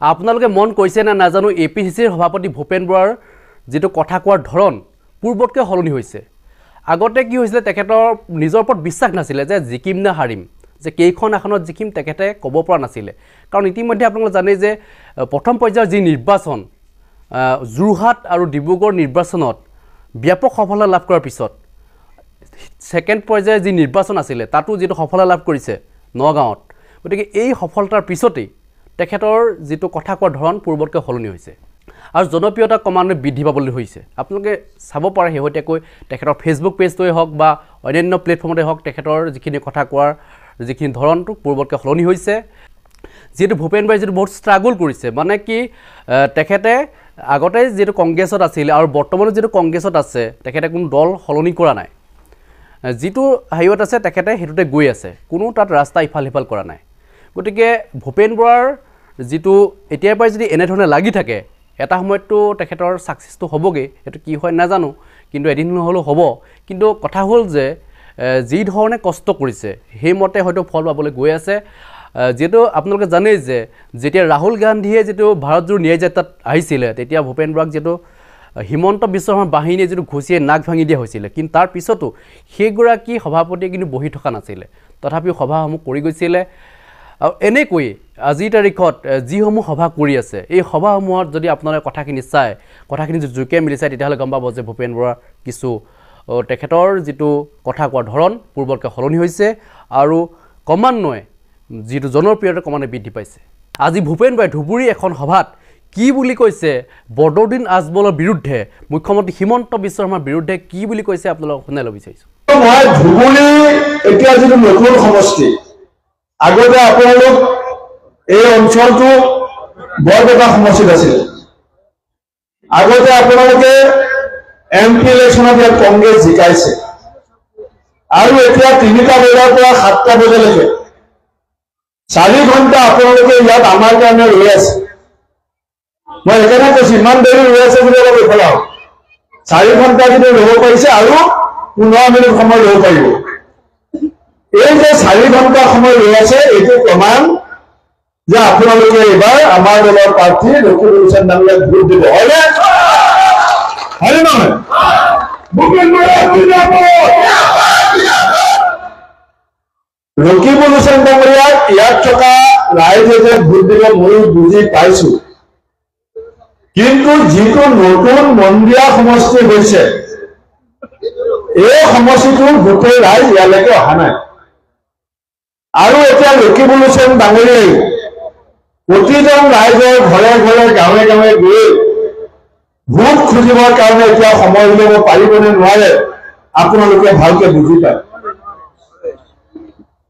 আপোনালোকে মন কৰিছে না নাজানো APCCৰ সভাপতি ভূপেন বৰাৰ যেটো কথা কোৱাৰ ধৰণ পূৰ্বতকৈ হলনি হৈছে আগতে কি হৈছিল তেখেতৰ নিজৰ ওপৰত বিশ্বাস নাছিল যে জিকিম না হাৰিম যে কেইখন আসনত জিকিম তেখেতে ক'ব পৰা নাছিল কাৰণ ইতিমধ্যে আপোনালোকে জানে যে প্ৰথম পৰ্যায়ৰ যি নিৰ্বাচন জুৰহাট আৰু ডিব্ৰুগড় নিৰ্বাচনত ব্যাপক সফলতা লাভ কৰাৰ পিছত সেকেন্ড পৰ্যায়ৰ যি নিৰ্বাচন আছিল তাতো যেটো সফলতা লাভ কৰিছে নগাঁৱত গতিকে এই সফলতাৰ পিছতেই তেখেতৰ যেটো কথা কোৱাৰ ধৰণ পূৰ্বতকৈ হলনি হৈছে আৰু জনপ্ৰিয়তা ক্ৰমান্বয়ে বৃদ্ধি পাবলৈ হৈছে আপোনালোকে চাব পাৰে হেহতিয়াকৈ তেখেতৰ ফেচবুক পেজটোৱে হওক বা অন্যান্য প্লেটফৰ্মতে হওক তেখেতৰ যিখিনি কথা কোৱাৰ যিখিনি ধৰণটো পূৰ্বতকৈ হলনি হৈছে যেটো ভূপেন বৰাই যেটো বহুত ষ্ট্ৰাগল কৰিছে মানে কি তেখেতে আগতে যেটো কংগ্ৰেছত আছিল আৰু বৰ্তমানত যেটো কংগ্ৰেছত আছে তেখেতে কোনো দল হলনি কৰা নাই যেটো হাইৱত আছে তেখেতে হেতুতে গৈ আছে কোনো তাত ৰাস্তা ইফাল সিফাল কৰা নাই গতিকে ভূপেন বৰাৰ যেটো এতিয়াৰ পৰাই যদি এনে ধৰণে লাগি থাকে এটা সময়তো তেখেতৰ সাকসেসটো হ'বগে এটো কি হয় নাজানো কিন্তু এদিন হলো হ'ব কিন্তু কথা হ'ল যে যি ধৰণে কষ্ট কৰিছে সেই মতে হয়তো ফল পাবলৈ গৈ আছে যেটো আপোনালোকে জানে যে যেতিয়া ৰাহুল গান্ধীয়ে যেটো ভাৰত জোৰ ন্যায় যাত্ৰাত আহিছিল তেতিয়া ভূপেন বৰাক যেটো হিমন্ত বিশ্ব শৰ্মাৰ বাহিনীয়ে যেটো ঘুচিয়ে নাক ভাঙি দিয়া হৈছিল কিন্তু তাৰ পিছতো সেইগৰাকী সভাপতিয়ে কিন্তু বহি থকা নাছিল তথাপিও সভাসমূহ কৰি গৈছিল আৰু এনেকৈ আজি তাৰিখত যিসমূহ সভা কৰি আছে এই সভাসমূহত যদি আপোনালোকে কথাখিনি চাই কথাখিনি যদি জুকে মিলি চাই তেতিয়াহ'লে গম পাব যে ভূপেন বৰাৰ কিছু তেখেতৰ যেটো কথা কোৱাৰ ধৰণ পূৰ্বতকৈ হলনি হৈছে আৰু ক্ৰমান্বয়ে যেটো জনপ্ৰিয়তা ক্ৰমান্বয়ে বৃদ্ধি পাইছে আজি ভূপেন বৰাই ধুবুৰী এখন সভাত কি বুলি কৈছে বদৰুদ্দিন আজমলৰ বিৰুদ্ধে মুখ্যমন্ত্ৰী হিমন্ত বিশ্ব শৰ্মাৰ বিৰুদ্ধে কি বুলি কৈছে আপোনালোকক শুনাই ল'ব বিচাৰিছো মই ধুবুৰী এতিয়া যেটো নতুন সমষ্টি আগতে আপোনালোক এই অঞ্চলটো বৰপেটা সমষ্টিত আছিল আগতে আপোনালোকে MP ইলেকশ্যনত ইয়াত কংগ্ৰেছ জিকাইছে আৰু এতিয়া 3টা বজাৰ পৰা 7টা বজালৈকে 4 ঘণ্টা আপোনালোকে ইয়াত আমাৰ কাৰণে ৰৈ আছে মই একেটা কৈছো ইমান দেৰি ৰৈ আছে বুলি অলপ ইফালে 4 ঘণ্টা যদি ৰ'ব পাৰিছে আৰু 15 মিনিট সময় ৰ'ব পাৰিব এই যে 4 ঘণ্টা সময় ৰৈ আছে এইটো প্ৰমাণ যে আপোনালোকে এবাৰ আমাৰ দলৰ প্ৰাৰ্থী ৰকিবুল হুছেইন ডাঙৰীয়াক ভোট দিব হয়নে হয়নে নহয় ভূপেন বৰা ৰকিবুল হুছেইন ডাঙৰীয়াক ইয়াত থকা ৰাইজে যে ভোট দিব ময়ো বুজি পাইছো কিন্তু যেটো নতুন মন্দিয়া সমষ্টি হৈছে এই সমষ্টিটোৰ গোটেই ৰাইজ ইয়ালৈকে অহা নাই আৰু এতিয়া ৰকিবুল হুছেইন ডাঙৰীয়াই প্ৰতিজন ৰাইজৰ ঘৰে ঘৰে গাঁৱে গাঁৱে গৈ ভোট খুজিবৰ কাৰণে এতিয়া সময় উলিয়াব পাৰিবনে নোৱাৰে আপোনালোকে ভালকে বুজি পায়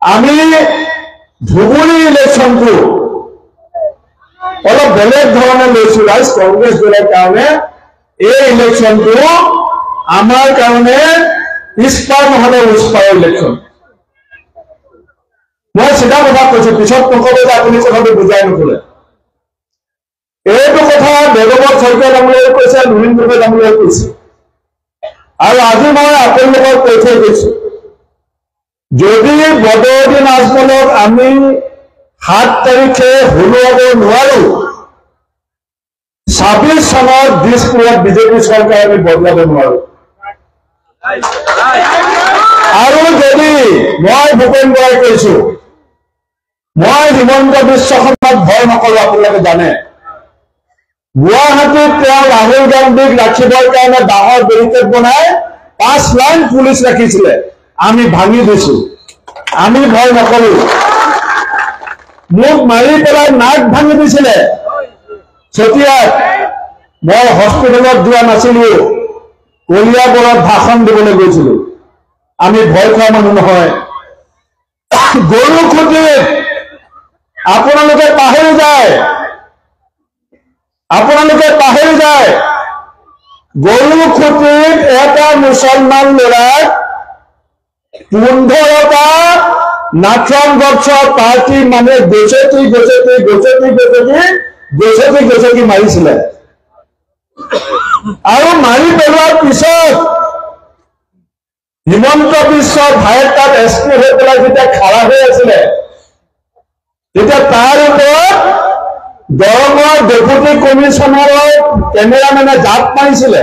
আমি ধুবুৰী ইলেকশ্যনটো অলপ বেলেগ ধৰণে লৈছো ৰাইজ কংগ্ৰেছ দলৰ কাৰণে এই ইলেকশ্যনটো আমাৰ কাৰণে ইস্পাৰ নহ'লে উস্পাৰ ইলেকশ্যন মই চিধা কথা কৈছো পিছত নকব যে আপুনি কথাটো বুজাই নকলে এইটো কথা বেগৱত শইকীয়া ডাঙৰীয়াই কৈছে নবীন গগৈ ডাঙৰীয়াই কৈছে আৰু আজি মই আপোনালোকক কৈ থৈ গৈছো যদি বদৰুদ্দিন আজমলক আমি 7 তাৰিখে হলুৱাব নোৱাৰো 26 চনত দিছপুৰত বিজেপি চৰকাৰ আমি বদলাব নোৱাৰো আৰু যদি মই ভূপেন বৰাই কৈছো মই হিমন্ত বিশ্ব শৰ্মাক ভয় নকৰো আপোনালোকে জানে গুৱাহাটীত তেওঁ ৰাহুল গান্ধীক ৰাখিবৰ কাৰণে ডাঙৰ বেৰিকেড বনাই 5 লাখ পুলিচ ৰাখিছিলে আমি ভাঙি দিছো আমি ভয় নকৰো মোক মাৰি পেলাই নাক ভাঙি দিছিলে ছটিয়াত মই হস্পিটেলত যোৱা নাছিলো কলিয়াবৰত ভাষণ দিবলৈ গৈছিলো আমি ভয় খোৱা মানুহ নহয় গৰু খুঁটিত আপোনালোকে পাহৰি যায় গৰু খুঁটিত এটা মুছলমান ল'ৰাক 15টা নাথন গছৰ পাৰ্টি মানে গছতি মাৰিছিলে আৰু মাৰি পেলোৱাৰ পিছত হিমন্ত বিশ্ব ভাইক তাত এছপি হৈ পেলাই যেতিয়া খাৰা হৈ আছিলে তেতিয়া তাৰ ওপৰত দৰঙৰ ডেপুটি কমিশনাৰৰ কেমেৰামেনে জাপ মাৰিছিলে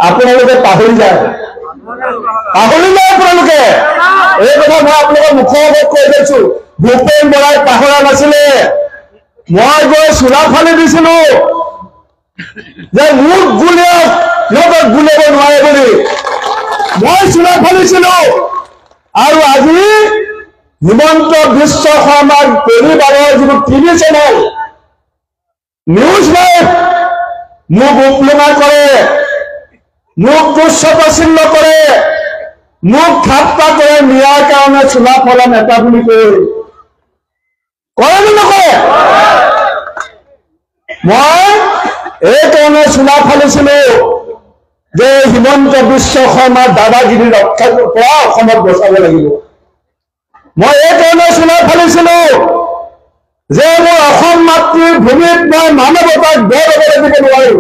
আপোনালোকে পাহৰি যায় আপোনালোকে এই কথা মই আপোনালোকৰ মুখৰ আগত কৈ দিছো ভূপেন বৰাই পাহৰা নাছিলে মই গৈ চোলা ফালি দিছিলো যে মোক গুলিয়াওক সিহঁতক গুলিয়াব নোৱাৰে বুলি মই চোলা ফালিছিলো আৰু আজি হিমন্ত বিশ্ব শৰ্মাৰ পৰিবাৰৰ যিটো টিভি চেনেল নিউজ লাইভ মোক উপলুঙা কৰে মোক তুচ্ছতাচ্ছিল্য কৰে মোক ঠাট্টা কৰে ন্যায়ৰ কাৰণে চোলা ফলা নেতা বুলি কয় নে নকয় মই এই কাৰণে চোলা ফালিছিলো যে হিমন্ত বিশ্ব শৰ্মাৰ দাদাগিৰি ৰক্ষাৰ পৰা অসমক বচাব লাগিব মই এই কাৰণে চোলা ফালিছিলো যে মোৰ অসম মাতৃৰ ভূমিত মই মানৱতাক বেয়া দিব নোৱাৰো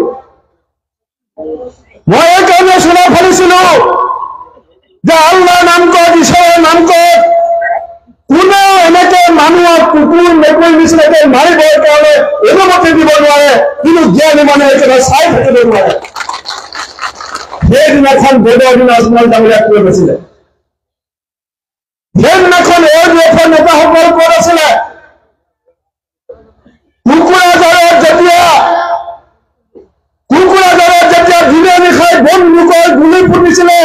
মই এই কাৰণে চোলা ফালিছিলো যে আল্লাহৰ নাম কত ঈশ্বৰৰ নাম কত কোনে এনেকে মানুহক কুকুৰ মেকুৰীৰ নিচিনাকে মাৰিবৰ কাৰণে অনুমতি দিব নোৱাৰে কিন্তু জ্ঞানী মানুহে একেবাৰে চাই থাকিব নোৱাৰে সেইদিনাখন ভোটৰ দিনা আজমল ডাঙৰীয়া কৈ গৈছিলে সেইদিনাখন AUDF নেতাসকল ক'ত আছিলে কুকুৰাঝাৰত যেতিয়া দিনে নিশাই বন্দুকৰ গুলি ফুটিছিলে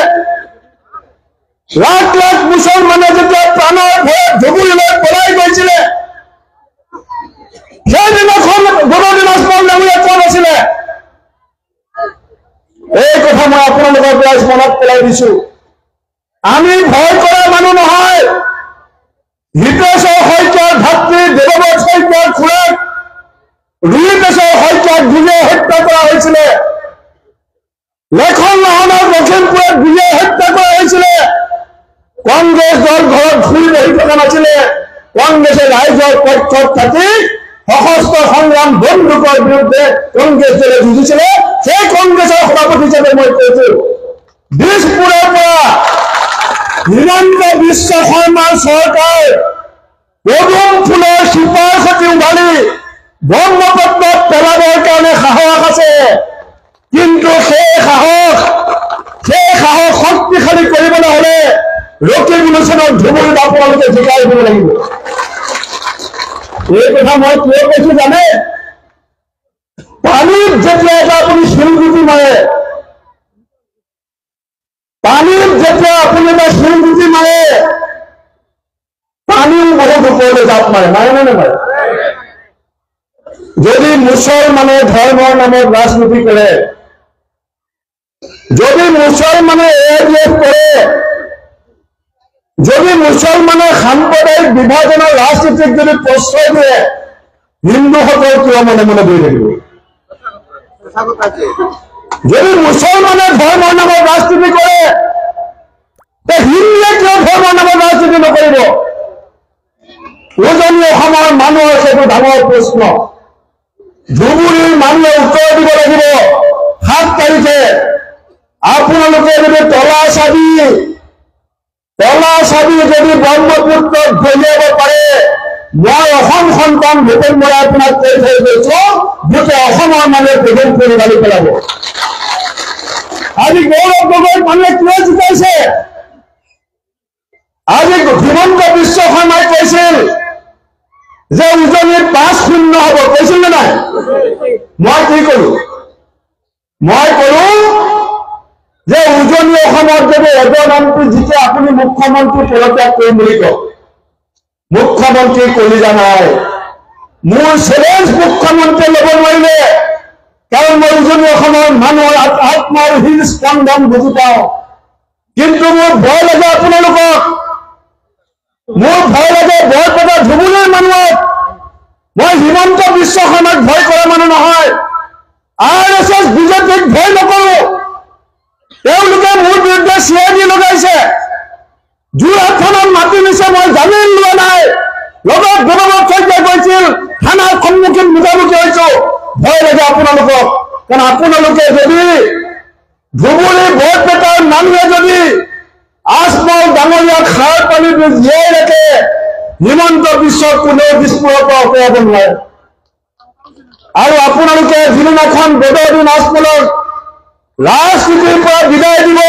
লাখ লাখ মুছলমানে যেতিয়া প্ৰাণৰ ভয়ত ধুবুৰীলৈ পলাই গৈছিলে সেইদিনাখন ভোটৰ দিনা আজমল ডাঙৰীয়া ক'ত আছিলে এই কথা মই আপোনালোকৰ পৰা মনত পেলাই দিছো আমি ভয় কৰা মানুহ নহয় হিতেশ্বৰ শইকীয়াৰ ভাতৃ দেৱব্ৰত শইকীয়াৰ খুৰাক ৰুহিতেশ্বৰ শইকীয়াক গুলীয়াই হত্যা কৰা হৈছিলে লেখন লাহনৰ লখিমপুৰত গুলীয়াই হত্যা কৰা হৈছিলে কংগ্ৰেছ দল ঘৰত ঘূৰি বহি থকা নাছিলে কংগ্ৰেছে ৰাইজৰ পক্ষত থাকি সশস্ত্ৰ সংগ্ৰাম বন্দুকৰ বিৰুদ্ধে কংগ্ৰেছ দলে যুঁজিছিলে সেই কংগ্ৰেছৰ সভাপতি হিচাপে মই কৈছো দিছপুৰৰ পৰা হিমন্ত বিশ্ব শৰ্মাৰ চৰকাৰ পদুম ফুলৰ শিপাৰ সৈতে উভালি ব্ৰহ্মপুত্ৰত পেলাবৰ কাৰণে সাহস আছে কিন্তু সেই সাহস শক্তিশালী কৰিবলৈ হলে ৰকিবুলচনৰ ধুবুৰীত আপোনালোকে জিকাই দিব লাগিব এই কথা মই কিয় কৈছো জানে পানীত যেতিয়া এটা আপুনি শিলগুটি মাৰে পানীত যেতিয়া আপুনি এটা শিলগুটি মাৰে পানীও বহুত ওপৰলৈ জাপ মাৰে নে নামাৰে যদি মুছলমানে ধৰ্মৰ নামত ৰাজনীতি কৰে যদি মুছলমানে AUDF কৰে যদি মুছলমানে সাম্প্ৰদায়িক বিভাজনৰ ৰাজনীতিক যদি প্ৰশ্ৰয় দিয়ে হিন্দুসকল কিয় মনে মনে বহি থাকিব যদি মুছলমানে ধৰ্মৰ নামত ৰাজনীতি কৰে তে হিন্দুৱে কিয় ধৰ্মৰ নামত ৰাজনীতি নকৰিব উজনি অসমৰ মানুহৰ সেইটো ডাঙৰ প্ৰশ্ন ধুবুৰীৰ মানুহে উত্তৰ দিব লাগিব 7 তাৰিখে আপোনালোকে যদি তলা চাবি যদি ব্ৰহ্মপুত্ৰত দলিয়াব পাৰে মই অসম সন্তান ভূপেন বৰাই আপোনাক কৈ থৈ গৈছো গোটেই অসমৰ মানুহে ভূপেন কৰি গালি পেলাব আজি গৌৰৱ গগৈৰ মানুহে কিয় জিকাইছে আজি হিমন্ত বিশ্ব শৰ্মাই কৈছিল যে উজনিত 5-0 হ'ব কৈছিল নে নাই মই কি কৰো মই কৰো যে উজনি অসমত যদি এজনমন্ত্ৰী জিকে আপুনি মুখ্যমন্ত্ৰী পদত্যাগ কৰিম বুলি কওক মুখ্যমন্ত্ৰী কলিজা নাই মোৰ চেলেঞ্জ মুখ্যমন্ত্ৰী ল'ব নোৱাৰিলে কাৰণ মই উজনি অসমৰ মানুহৰ আত্মাৰ হৃদ স্পন্দন বুজি পাওঁ কিন্তু মোৰ ভয় লাগে আপোনালোকক মোৰ ভয় লাগে বৰপেটা ধুবুৰীৰ মানুহক মই হিমন্ত বিশ্ব শৰ্মাক ভয় কৰা মানুহ নহয় RSS বিজেপিক ভয় নকৰো তেওঁলোকে মোৰ বিৰুদ্ধে CID লগাইছে যোৰহাট থানাত মাতি নিছে মই জামিন লোৱা নাই লগত দেৱব্ৰত শইকীয়া গৈছিল থানাৰ সন্মুখীন মুখামুখি হৈছো ভয় লাগে আপোনালোকক কাৰণ আপোনালোকে যদি ধুবুৰী বৰপেটাৰ মানুহে যদি আজমল ডাঙৰীয়াক সাৰ পানী জীয়াই ৰাখে হিমন্ত বিশ্বক কোনেও দিছপুৰৰ পৰা আঁতৰাব নোৱাৰে। আৰু আপোনালোকে যিদিনাখন বেদৰদী নাজমলক ৰাজনীতিৰ পৰা বিদায় দিব,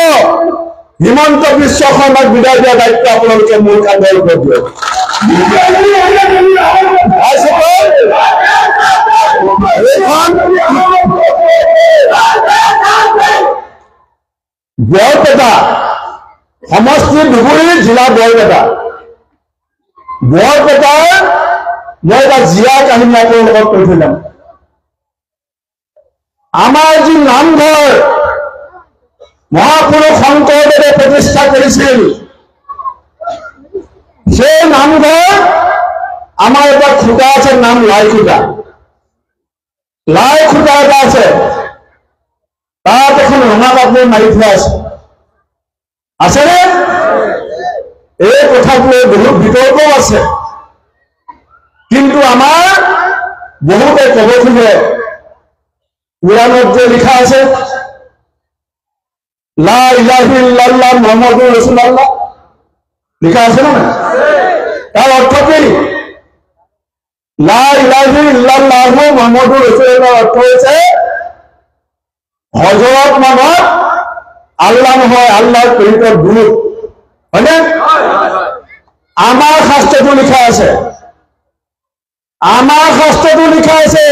হিমন্ত বিশ্ব শৰ্মাক বিদায় দিয়া দায়িত্ব আপোনালোকে মূল কান্ধৰ ওপৰত দিয়ক। বৰপেটা সমষ্টি ধুবুৰী, জিলা বৰপেটা। বৰপেটাৰ মই এটা জীয়া কাহিনী আপোনাৰ লগত কৈ থৈ যাম। আমাৰ যি নামঘৰ মহাপুৰুষ শংকৰদেৱে প্ৰতিষ্ঠা কৰিছিল, সেই নামঘৰ আমাৰ এটা খুঁটা আছে, নাম লাই খুঁটা। লাই খুঁটা এটা আছে, তাত এখন ৰঙা কাপোৰ মাৰি থোৱা আছে, আছেনে? এই কথাটোৱে বহুত বিতৰ্কও আছে, কিন্তু আমাৰ বহুতে ক'ব খোজে কুৰাণত যে লিখা আছে লা ইলাহা ইল্লাল্লাহ মুহাম্মাদুৰ ৰাসূলুল্লাহ, লিখা আছে না? তাৰ অৰ্থ কি? লা ইলাহা ইল্লাল্লাহ মুহাম্মাদুৰ ৰাসূলুল্লাহ অৰ্থ হৈছে হযৰত মানত আল্লাহ নহয়, আল্লাহৰ প্ৰেৰিত দূত, হয়নে? আমাৰ শাস্ত্ৰটো লিখা আছে, আমাৰ শাস্ত্ৰটো লিখা আছে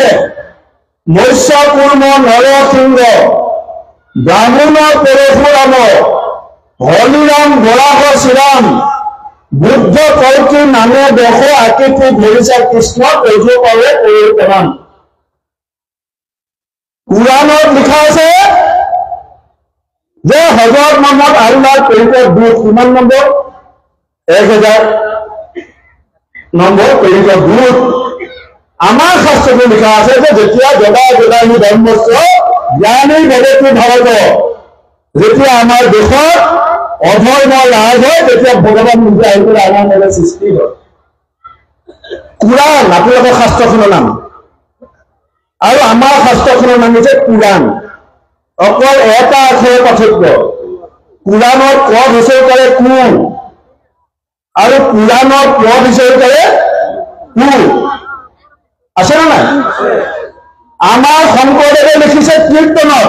মৎস্য কুৰ্ম নৰসিংহ ব্ৰাহ্মণ পৰশুৰাম হৰিৰাম বৰাহ শ্ৰীৰাম বুদ্ধ কল্কি নামে দেশ আকৃতি ধৰিছে কৃষ্ণ কৈব পাৰে পৰিত্ৰাণ। কুৰাণত লিখা আছে যে হযৰত মুহাম্মদ আল্লাহৰ প্ৰেৰিত দূত। কিমান নম্বৰ? 1000 নম্বৰ প্ৰেৰিত দূত। আমাৰ শাস্ত্ৰটো লিখা আছে যে যেতিয়া যদা যদাহি ধৰ্মস্য জ্ঞানী ভৱতি ভাৰত, যেতিয়া আমাৰ দেশত অধৰ্ম লাভ হয় তেতিয়া ভগৱান নিজে আহি পেলাই আমাৰ মনে সৃষ্টি হয়। কুৰাণ আপোনালোকৰ শাস্ত্ৰখনৰ নাম, আৰু আমাৰ শাস্ত্ৰখনৰ নাম হৈছে কুৰাণ। অকল এটা আখৰৰ পাৰ্থক্য, কুৰাণৰ পদ হিচাপ কৰে কু আৰু কুৰাণৰ পদ হিচাপ কৰে কু, আছে নে নাই? আমাৰ শংকৰদেৱে লিখিছে কীৰ্তনত,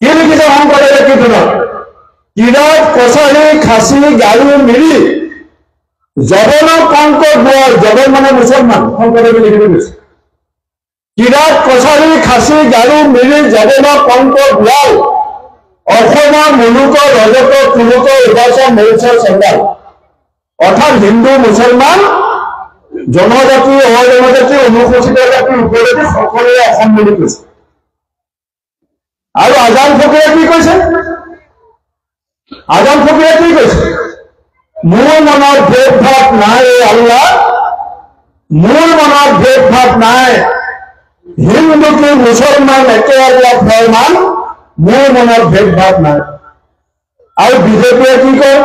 কি লিখিছে শংকৰদেৱে কীৰ্তনত? কিৰত কছাৰী খাচী গাৰু মিৰি জবন কংক গোৱাৰ, জবন মানে মুছলমান, শংকৰদেৱে লিখি দিছে। কিৰত কছাৰী খাচী গাৰু মিৰি জবন কংক গোৱাৰ অসমৰ মুলুক ৰজত তুলুক উদাস মৰিচ চেণ্ডাল, অৰ্থাৎ হিন্দু মুছলমান জনজাতি অজনজাতি অনুসূচিত জাতিৰ উপজাতি সকলোৱে অসম বুলি কৈছে। আৰু আজান ফকীৰে কি কৈছে? আজান ফকীৰে কি কৈছে? মোৰ মনত ভেদ ভাৱ নাই আল্লাহ, মোৰ মনত ভেদ ভাৱ নাই, হিন্দু কি মুছলমান একে আল্লাহ ফৰমান, মোৰ মনত ভেদ ভাৱ নাই। আৰু বিজেপিয়ে কি কয়?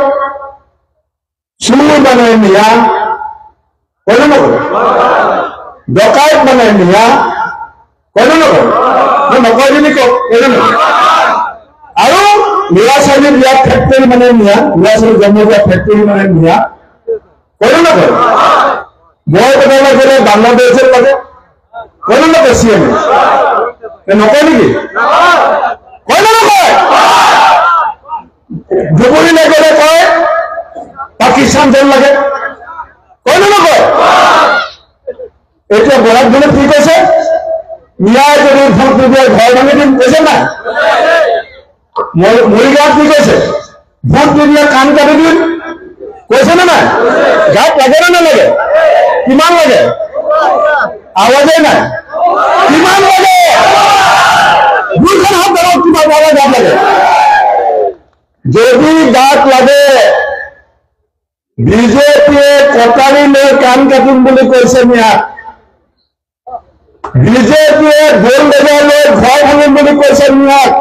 চুৰ মানে মিয়া, কয় নকয়? ডকাইত মানে মিয়া, কয় নকয়? নকয় বুলি কওক, কয় নকয়? আৰু ল'ৰা ছোৱালী বিয়া ফেক্টৰী মানে মিয়া, ল'ৰা ছোৱালী জন্ম দিয়া ফেক্টৰী মানে মিয়া, কয় নকয়? বৰপেটালৈ গ'লে বাংলাদেশত লাগে, কয় নকয়? চিএমে নকয় নেকি? কয় নকয়? ধুবুৰীলৈ গ'লে কয় পাকিস্তান যেন লাগে, কয় নকয়? এতিয়া বৰাক দিনত কি কৈছে? মিয়াই যদি ভোট নিদিয়ে ঘৰ ভাঙি দিম কৈছে নাই? মৰিগাঁৱত কি কৈছে? ভোট নিদিয়ে কাণ কাটি দিম কৈছে নে নাই? গাত লাগে নে নালাগে? কিমান লাগে? আৱাজেই নাই। কিমান লাগে? দুইখন হাত ধৰক, কিমান লাগে? গাত লাগে? যদি গাত লাগে, বিজেপিয়ে কটাৰী লৈ কাণ কাটিম বুলি কৈছে মিয়াক, বিজেপিয়ে গোল বজাৰ লৈ ঘৰ ভাঙিম বুলি কৈছে মিয়াক,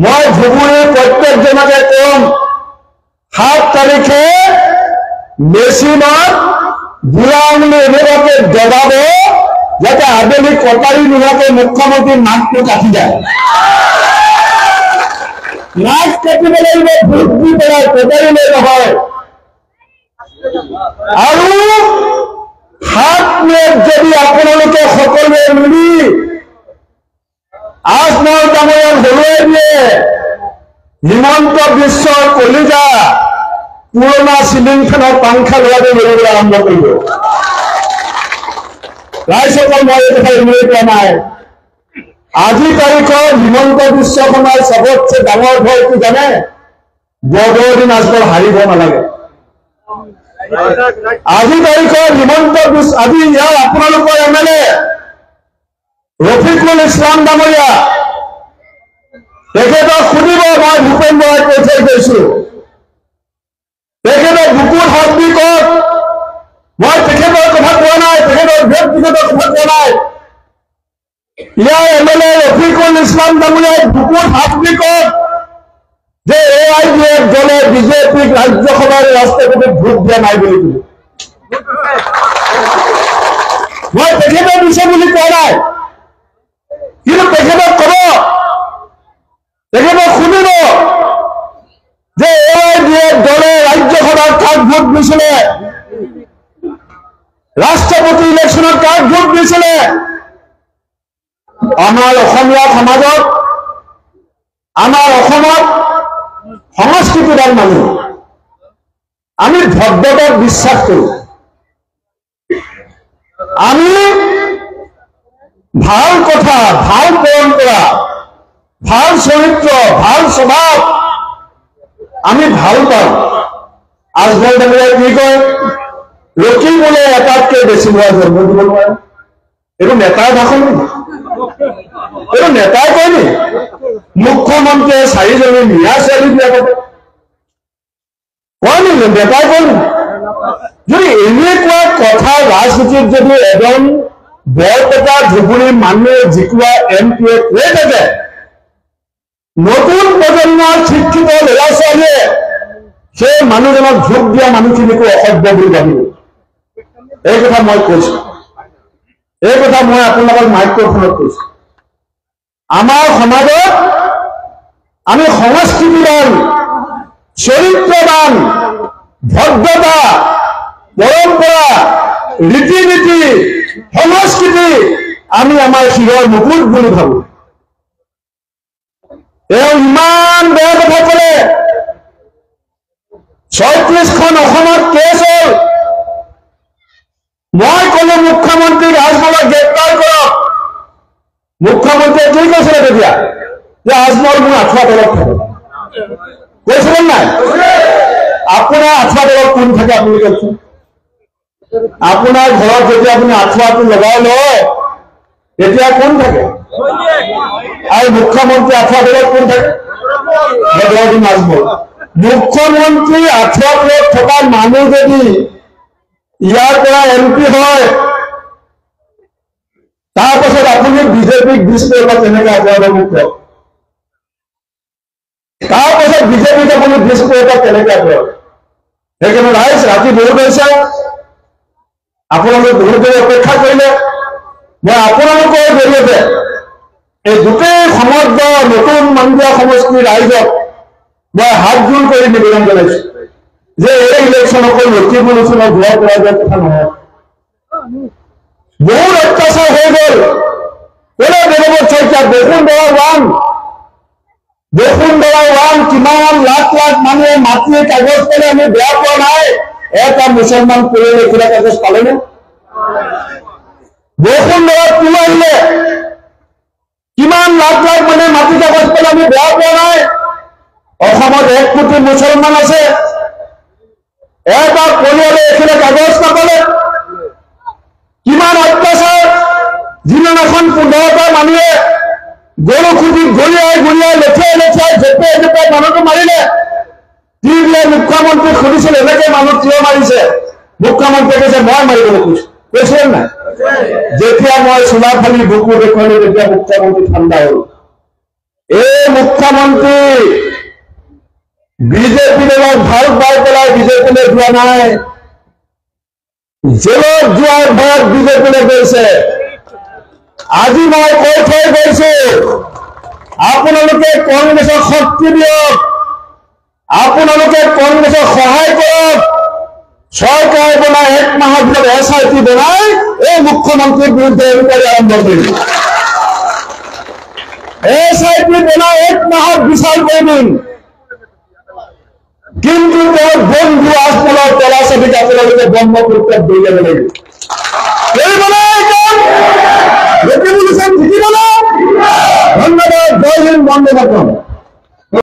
মই ধুবুৰীৰ প্ৰত্যেকজনকে কম 7 তাৰিখে মেচিনত বুঢ়া আঙুলি এনেকুৱাকে দবাব যাতে আবেলি কটাৰী নোহোৱাকে মুখ্যমন্ত্ৰীৰ নাকটো কাটি যায়। নাক কাটিব লাগিব, ভোট দি পেলাই কটাৰী লৈ নহয়। আৰু 7 মে'ত যদি আপোনালোকে সকলোৱে মিলি আজমল ডাঙৰীয়াক হৰুৱাই দিয়ে, হিমন্ত বিশ্বৰ কলিজা পুৰণা চিলিং ফেনৰ পাংখা লোৱাটো লবলৈ আৰম্ভ কৰিব। ৰাইজসকল, মই এই কথা এৰিবলৈ পোৱা নাই। আজি তাৰিখত হিমন্ত বিশ্ব শৰ্মাৰ চবতছে ডাঙৰ ভয় কি জানে? বৰদিন আজমল হাৰিব নালাগে। আজি তাৰিখত হিমন্ত বিশ্ব, আজি ইয়াৰ আপোনালোকৰ MLA ৰফিকুল ইছলাম ডাঙৰীয়া, তেখেতক সুধিব, মই ভূপেন বৰাই কৈ থৈ গৈছো, তেখেতক বুকুত হাত দি কওক, মই তেখেতৰ কথা কোৱা নাই, তেখেতৰ ব্যক্তিগত কথা কোৱা নাই। ইয়াৰ MLA ৰফিকুল ইছলাম ডাঙৰীয়াই বুকুত হাত দি কওক যে AIUDF দলে বিজেপিক ৰাজ্যসভাৰ ৰাষ্ট্ৰপতিক ভোট দিয়া নাই বুলি কব। মই তেখেতৰ দিছে বুলি কোৱা নাই, কিন্তু তেখেতক কব, তেখেতক শুনিব যে AIUDF দলে ৰাজ্যসভাৰ কাক ভোট দিছিলে, ৰাষ্ট্ৰপতি ইলেকশ্যনত কাক ভোট দিছিলে। আমাৰ অসমীয়া সমাজত, আমাৰ অসমত সংস্কৃতিবান মানুহ, আমি ভদ্ৰতাক বিশ্বাস কৰো। আমি ভাল কথা, ভাল পৰম্পৰা, ভাল চৰিত্ৰ, ভাল স্বভাৱ আমি ভাল পাওঁ। আজমল ডাঙৰীয়াই কি কয়? ৰকি বোলে এটাতকৈ বেছি লোৱা জন্ম দিব নোৱাৰে। এইটো নেতাৰ ভাষণ নেকি? এইটো নেতাই কয় নি? মুখ্যমন্ত্ৰীয়ে 4জনী মিয়া ছোৱালী বিয়া পাতে কয় নি? নেতাই কয় নি? যদি এনেকুৱা কথা ৰাজনীতিত যদি এজন বৰপেটা ধুবুৰী মানুহে জিকোৱা MP-য়ে কৈ থাকে, নতুন প্ৰজন্মৰ শিক্ষিত ল'ৰা ছোৱালীয়ে সেই মানুহজনক ভোট দিয়া মানুহখিনিকো অসভ্য বুলি ভাবিব। এই কথা মই কৈছো, এই কথা মই আপোনালোকৰ মাইক্ৰফোনত কৈছো। আমাৰ সমাজত আমি সংস্কৃতিবান, চৰিত্ৰবান, ভদ্ৰতা, পৰম্পৰা, ৰীতি নীতি, সংস্কৃতি আমি আমাৰ শিৰৰ মুকুট বুলি ভাবো। তেওঁ ইমান বেয়া কথা কলে, 36খন অসমত কেছ হ'ল। মই কলো মুখ্যমন্ত্ৰীক আজমলক গ্ৰেপ্তাৰ কৰক। মুখ্যমন্ত্ৰীয়ে কি কৈছিলে তেতিয়া? যে আজমল মোৰ আঁঠুৱা তলত থাকে। কৈছিলে নাই? আপোনাৰ আঁঠুৱা তলত কোন থাকে আপুনি কওকচোন? আপোনাৰ ঘৰত যেতিয়া আপুনি আঁঠুৱাটো লগাই লয়, তেতিয়া কোন থাকে? আৰু মুখ্যমন্ত্ৰী আঁঠুৱা তলত কোন থাকে? বৰদিন আজমল। মুখ্যমন্ত্ৰী আঁঠুৱা তলত থকা মানুহ যদি ইয়াৰ পৰা MP হয়, তাৰপাছত আপুনি বিজেপিক দিছ কৰিব কেনেকৈ আঁতৰাব মোক কওক? তাৰপাছত বিজেপিক আপুনি দিছ কৰিব কেনেকৈ আঁতৰাব? সেইকাৰণে ৰাইজ ৰাতি বহুত হৈছে, আপোনালোকে বহুত দেৰি অপেক্ষা কৰিলে। মই আপোনালোকৰ জৰিয়তে এই গোটেই সমগ্ৰ নতুন মন্দিয়া সমষ্টিৰ ৰাইজক মই হাতযোৰ কৰি নিবেদন জনাইছো যে এই ইলেকশ্যন অকল লখিমপুৰ ইলেকশ্যনত ভুৱা কৰা যোৱা কথা নহয়। বহুত অত্যাচাৰ হৈ গ'ল। কোনে বেলেগত চাইছা? বসুন্ধৰা ওৱান কিমান লাখ লাখ মানুহে মাটিৰ কাগজ পালে আমি বেয়া পোৱা নাই। এটা মুছলমান পৰিয়ালে লিখিলে কাগজ পালেনে? বসুন্ধৰা 2 আহিলে কিমান লাখ লাখ মানুহে মাটি কাগজ পালে আমি বেয়া পোৱা নাই। অসমত 1 কোটি মুছলমান আছে, এটা পৰিয়ালে লিখিলে কাগজ নাপালে। কিমান অত্যাচাৰ! যিদিনাখন 15টা মানুহে গৰু খুটি গলিয়াই লেঠিয়াই জেপিয়াই মানুহটো মাৰিলে, মুখ্যমন্ত্ৰীক সুধিছিল এনেকে মানুহ কিয় মাৰিছে? মুখ্যমন্ত্ৰীয়ে কৈছে মই মাৰিবলৈ কৈছিলে নাই? যেতিয়া মই চোলা ফালি বুকু দেখুৱালো তেতিয়া মুখ্যমন্ত্ৰী ঠাণ্ডা হ'ল। এই মুখ্যমন্ত্ৰী বিজেপি দলক ভাল পাই পেলাই বিজেপিলৈ যোৱা নাই, জেলত যোৱাৰ ভয়ত বিজেপিলৈ গৈছে। আজি মই কৈ থৈ গৈছো, আপোনালোকে কংগ্ৰেছক শক্তি দিয়ক, আপোনালোকে কংগ্ৰেছক সহায় কৰক। চৰকাৰ বনাই 1 মাহৰ ভিতৰত SIT বনাই এই মুখ্যমন্ত্ৰীৰ বিৰুদ্ধে ইনকুৱাৰী আৰম্ভ কৰিল। SIT বনাই 1 মাহত বিচাৰ কৰিল, কিন্তু তেওঁৰ বন্ধু আজমলৰ তলাচকীক আপোনালোকে ব্ৰহ্মপুত্ৰত ধৰি যাব লাগিব। ধন্যবাদ। জয় হিন্দ, বন্দে মাতৰম।